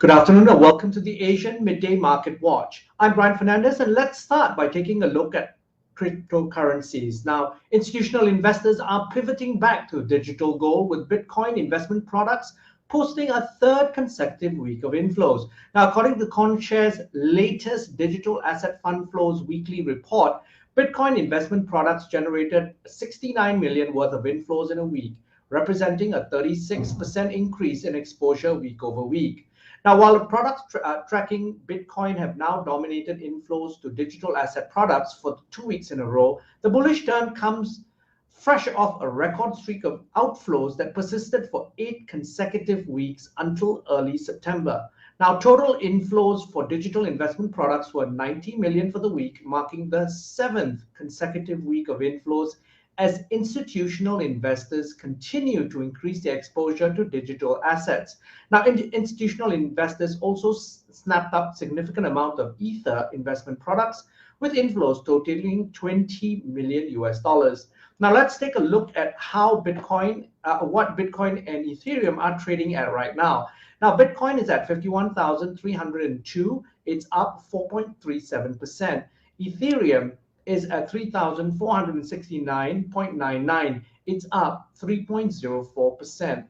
Good afternoon and welcome to the Asian Midday Market Watch. I'm Brian Fernandez and let's start by taking a look at cryptocurrencies. Now, institutional investors are pivoting back to digital gold with Bitcoin investment products posting a third consecutive week of inflows. Now, according to CoinShares' latest digital asset fund flows weekly report, Bitcoin investment products generated 69 million worth of inflows in a week, representing a 36% increase in exposure week over week. Now, while the products tracking Bitcoin have now dominated inflows to digital asset products for 2 weeks in a row, the bullish turn comes fresh off a record streak of outflows that persisted for 8 consecutive weeks until early September. Now, total inflows for digital investment products were 90 million for the week, marking the seventh consecutive week of inflows as institutional investors continue to increase their exposure to digital assets. Now, institutional investors also snapped up significant amount of Ether investment products with inflows totaling 20 million US dollars. Now, let's take a look at how what Bitcoin and Ethereum are trading at right now. Now, Bitcoin is at 51,302. It's up 4.37%. Ethereum is at 3,469.99. It's up 3.04%.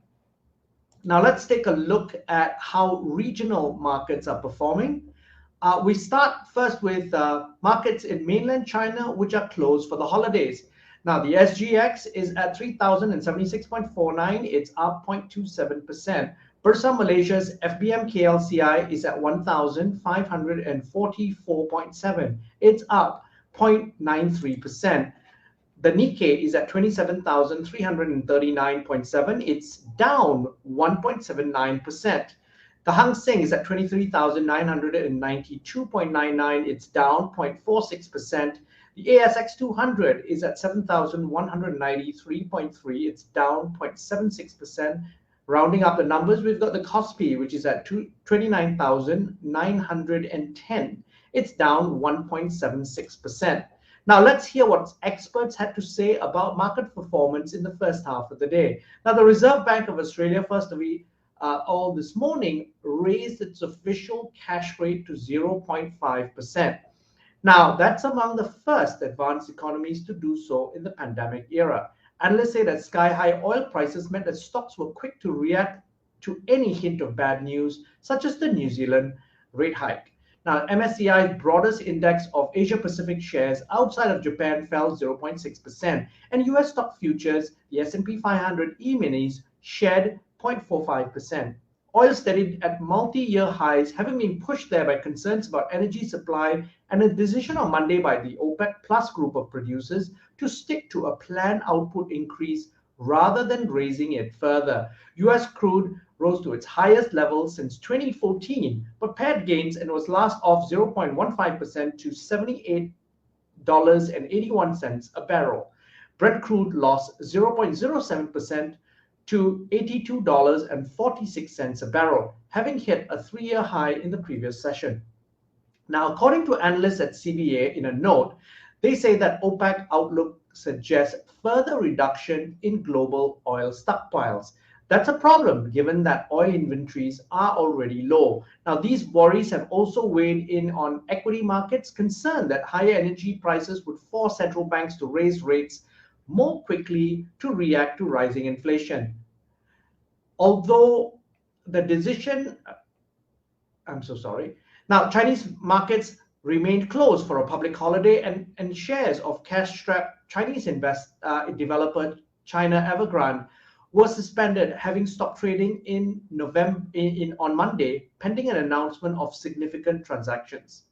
Now let's take a look at how regional markets are performing. We start first with markets in mainland China, which are closed for the holidays. Now the SGX is at 3,076.49. It's up 0.27%. Bursa Malaysia's FBM KLCI is at 1,544.7. It's up 0.93%. The Nikkei is at 27,339.7. It's down 1.79%. The Hang Seng is at 23,992.99. It's down 0.46%. The ASX 200 is at 7,193.3. It's down 0.76%. Rounding up the numbers, we've got the Kospi, which is at 29,910. It's down 1.76%. Now let's hear what experts had to say about market performance in the first half of the day. Now the Reserve Bank of Australia, first of all this morning, raised its official cash rate to 0.5%. Now that's among the first advanced economies to do so in the pandemic era. Analysts say that sky-high oil prices meant that stocks were quick to react to any hint of bad news, such as the New Zealand rate hike. Now, MSCI's broadest index of Asia-Pacific shares outside of Japan fell 0.6%, and US stock futures, the S&P 500 E-minis, shed 0.45%. Oil steadied at multi-year highs, having been pushed there by concerns about energy supply and a decision on Monday by the OPEC Plus group of producers to stick to a planned output increase rather than raising it further. US crude rose to its highest level since 2014, but paired gains and was last off 0.15% to $78.81 a barrel. Brent crude lost 0.07% to $82.46 a barrel, having hit a 3-year high in the previous session. Now, according to analysts at CBA, in a note, they say that OPEC outlook suggests further reduction in global oil stockpiles. That's a problem given that oil inventories are already low. Now, these worries have also weighed in on equity markets, concerned that higher energy prices would force central banks to raise rates more quickly to react to rising inflation. Although the decision, Now, Chinese markets remained closed for a public holiday, and shares of cash-strapped Chinese developer China Evergrande was suspended, having stopped trading on Monday, pending an announcement of significant transactions.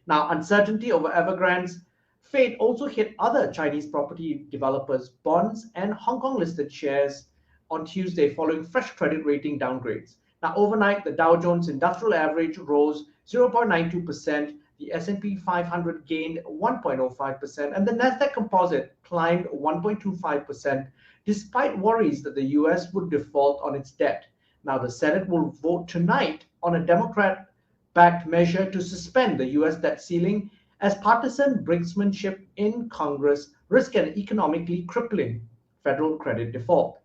Now, uncertainty over Evergrande's fate also hit other Chinese property developers' bonds and Hong Kong-listed shares on Tuesday following fresh credit rating downgrades. Now, overnight, the Dow Jones Industrial Average rose 0.92%, the S&P 500 gained 1.05%, and the Nasdaq Composite climbed 1.25%, despite worries that the US would default on its debt. Now, the Senate will vote tonight on a Democrat-backed measure to suspend the US debt ceiling as partisan brinksmanship in Congress risk an economically crippling federal credit default.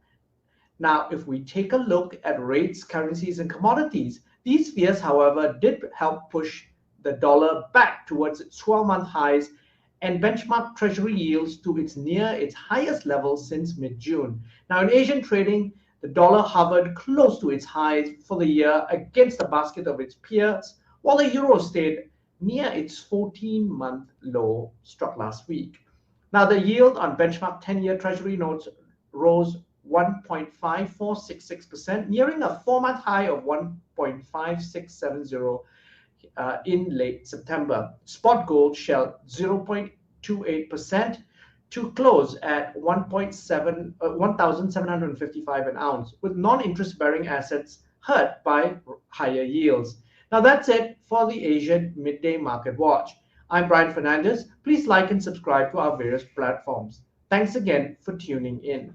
Now, if we take a look at rates, currencies, and commodities, These fears, however, did help push the dollar back towards its 12-month highs and benchmark treasury yields to near its highest level since mid-June. Now, in Asian trading, the dollar hovered close to its highs for the year against the basket of its peers, while the euro stayed near its 14-month low struck last week. Now, the yield on benchmark 10-year treasury notes rose 1.5466%, nearing a 4-month high of 1.5670 in late September. Spot gold shelled 0.28% to close at 1,755 an ounce, with non-interest bearing assets hurt by higher yields. Now that's it for the Asian Midday Market Watch. I'm Brian Fernandez. Please like and subscribe to our various platforms. Thanks again for tuning in.